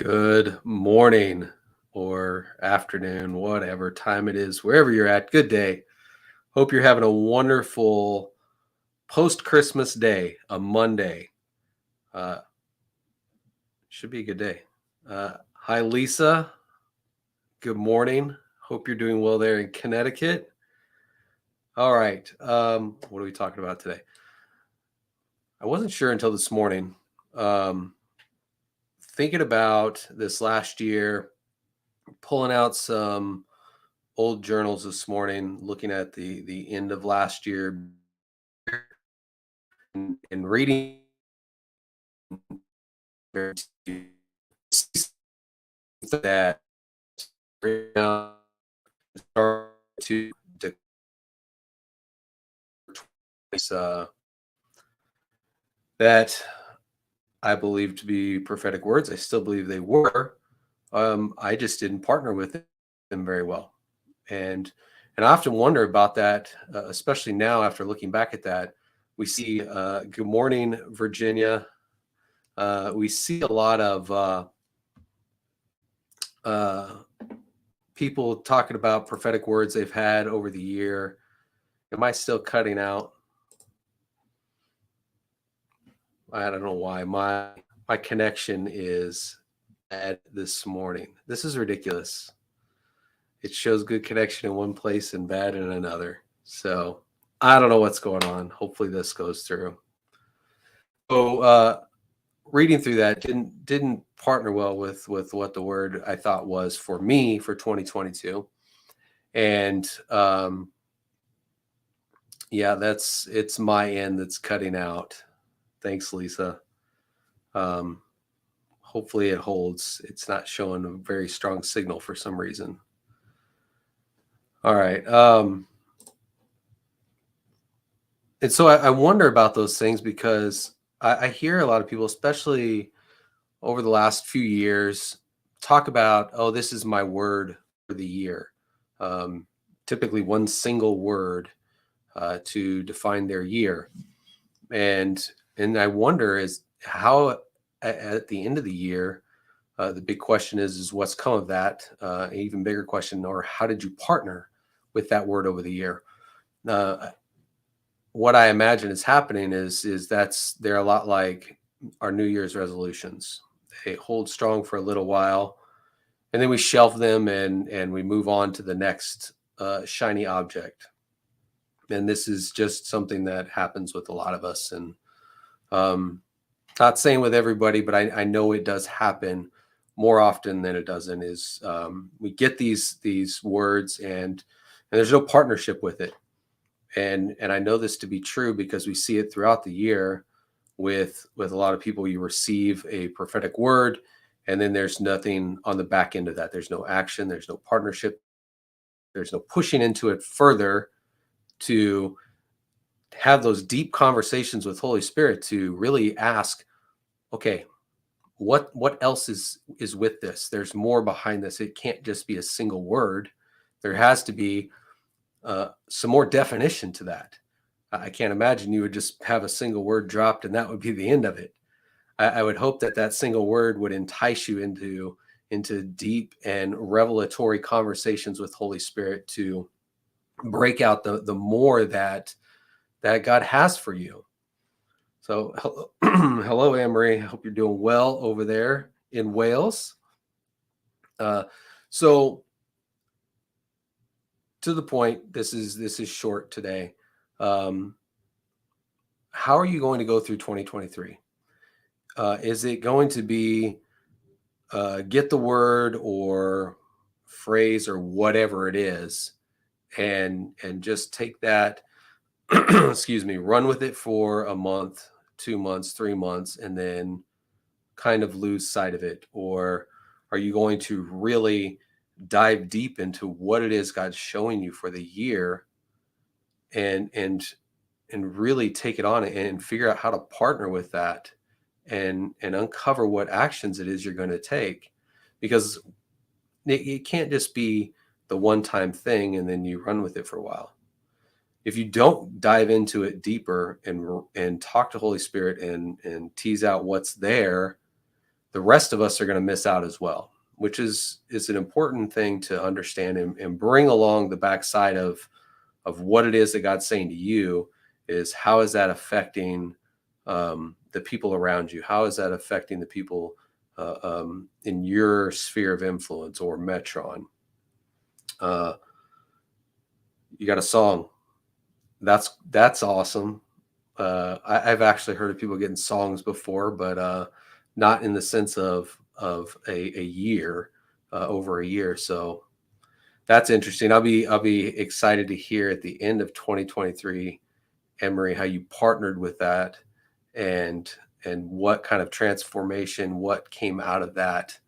Good morning or afternoon, whatever time it is, wherever you're at. Good day. Hope you're having a wonderful post Christmas day, a Monday. Uh, should be a good day. Hi, Lisa. Good morning. Hope you're doing well there in Connecticut. All right. What are we talking about today? I wasn't sure until this morning. Um, Thinking about this last year, pulling out some old journals this morning, looking at the end of last year and reading that right now start to uh, that I believe to be prophetic words. I still believe they were. I just didn't partner with them very well, and and I often wonder about that, especially now after looking back at that. We see, good morning, Virginia. We see a lot of uh, people talking about prophetic words they've had over the year. Am I still cutting out? I don't know why. My connection is bad this morning. This is ridiculous. It shows good connection in one place and bad in another. So I don't know what's going on. Hopefully this goes through. So reading through that didn't partner well with what the word I thought was for me for 2022. And yeah, it's my end that's cutting out. Thanks, Lisa. Um, Hopefully it holds. It's not showing a very strong signal for some reason. All right. And so I wonder about those things because I hear a lot of people, especially over the last few years, talk about, oh, this is my word for the year. Um, Typically one single word to define their year. And I wonder is how at the end of the year, the big question is what's come of that? An even bigger question, or how did you partner with that word over the year? Uh, what I imagine is happening is that's they're a lot like our New Year's resolutions. They hold strong for a little while, and then we shelve them and we move on to the next shiny object. And this is just something that happens with a lot of us. And um, not saying with everybody, but I know it does happen more often than it doesn't. Is we get these words and there's no partnership with it, and I know this to be true because we see it throughout the year with a lot of people. You receive a prophetic word, and then there's nothing on the back end of that. There's no action. There's no partnership. There's no pushing into it further to have those deep conversations with Holy Spirit to really ask, okay, what else is with this? There's more behind this. It can't just be a single word. There has to be some more definition to that. I can't imagine you would just have a single word dropped and that would be the end of it. I would hope that that single word would entice you into deep and revelatory conversations with Holy Spirit to break out the more that God has for you. So hello, Anne-Marie. I hope you're doing well over there in Wales. Uh, so to the point, this is short today. Um, how are you going to go through 2023? Is it going to be get the word or phrase or whatever it is, and just take that, excuse me, run with it for a month, 2 months, 3 months, and then kind of lose sight of it? Or are you going to really dive deep into what it is God's showing you for the year and and really take it on and figure out how to partner with that and uncover what actions it is you're going to take? Because it can't just be the one time thing and then you run with it for a while. If you don't dive into it deeper and talk to Holy Spirit and tease out what's there, the rest of us are going to miss out as well, which is an important thing to understand and bring along the backside of what it is that God's saying to you. Is how is that affecting the people around you? How is that affecting the people in your sphere of influence or Metron? You got a song. That's awesome. I've actually heard of people getting songs before, but not in the sense of a year, over a year. So that's interesting. I'll be excited to hear at the end of 2023, Emery, how you partnered with that, and what kind of transformation, what came out of that,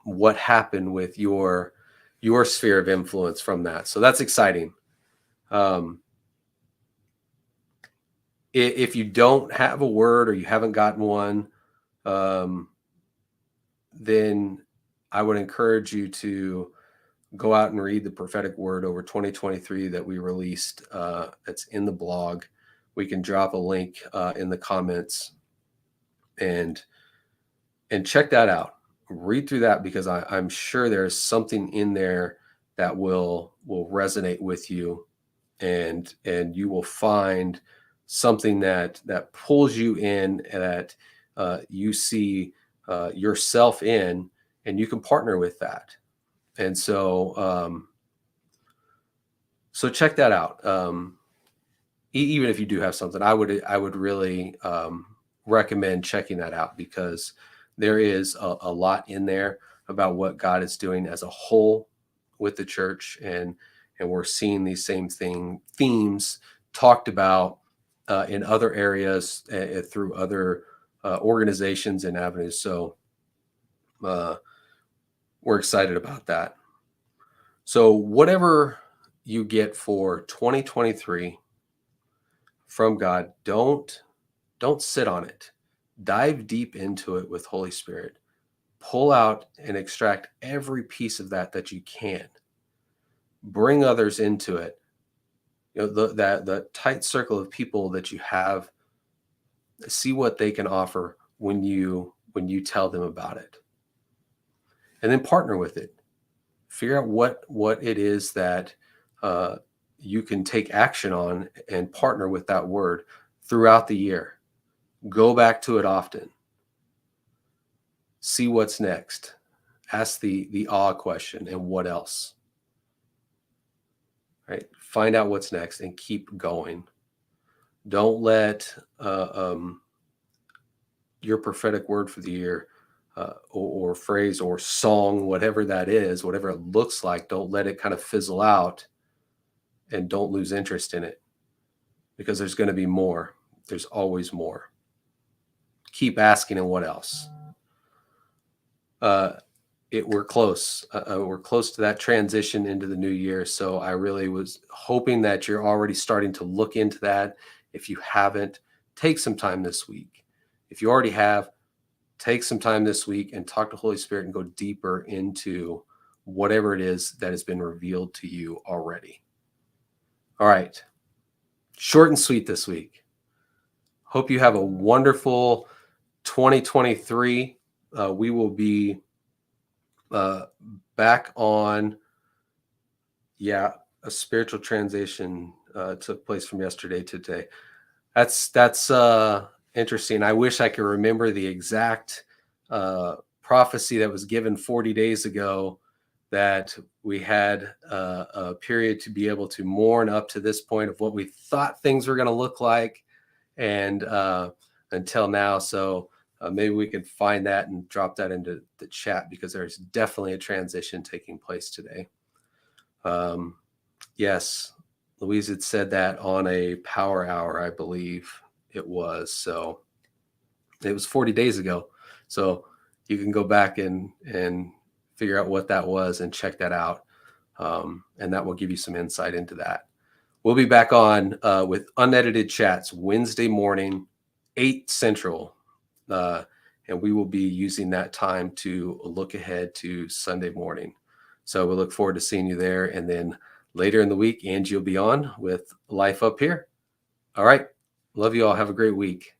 what happened with your sphere of influence from that. So that's exciting. If you don't have a word or you haven't gotten one, then I would encourage you to go out and read the prophetic word over 2023 that we released. It's in the blog. We can drop a link in the comments and check that out. Read through that, because I'm sure there's something in there that will resonate with you, and you will find something that pulls you in, that you see yourself in, and you can partner with that. And so so check that out. Even if you do have something, I would really recommend checking that out, because there is a lot in there about what God is doing as a whole with the church, and we're seeing these same themes talked about in other areas through other organizations and avenues. So we're excited about that. So whatever you get for 2023 from God, don't sit on it. Dive deep into it with Holy Spirit. Pull out and extract every piece of that you can. Bring others into it. The tight circle of people that you have, see what they can offer when you tell them about it. And then partner with it. Figure out what it is that you can take action on, and partner with that word throughout the year. Go back to it often. See what's next. Ask the awe question, and what else? Right? Find out what's next and keep going. Don't let your prophetic word for the year or phrase or song, whatever that is, whatever it looks like, don't let it kind of fizzle out, and don't lose interest in it, because there's going to be more. There's always more. Keep asking, and what else? We're close. We're close to that transition into the new year. So I really was hoping that you're already starting to look into that. If you haven't, take some time this week. If you already have, take some time this week and talk to Holy Spirit and go deeper into whatever it is that has been revealed to you already. All right. Short and sweet this week. Hope you have a wonderful 2023. We will be back on, a spiritual transition took place from yesterday to today. That's interesting. I wish I could remember the exact prophecy that was given 40 days ago, that we had a period to be able to mourn up to this point of what we thought things were going to look like, and until now. So maybe we could find that and drop that into the chat, because there's definitely a transition taking place today. Yes, Louise had said that on a power hour, I believe it was. So it was 40 days ago. So you can go back and figure out what that was and check that out. And that will give you some insight into that. We'll be back on with unedited chats Wednesday morning, 8 Central. And we will be using that time to look ahead to Sunday morning. So we look forward to seeing you there. And then later in the week, Angie will be on with Life Up Here. All right. Love you all. Have a great week.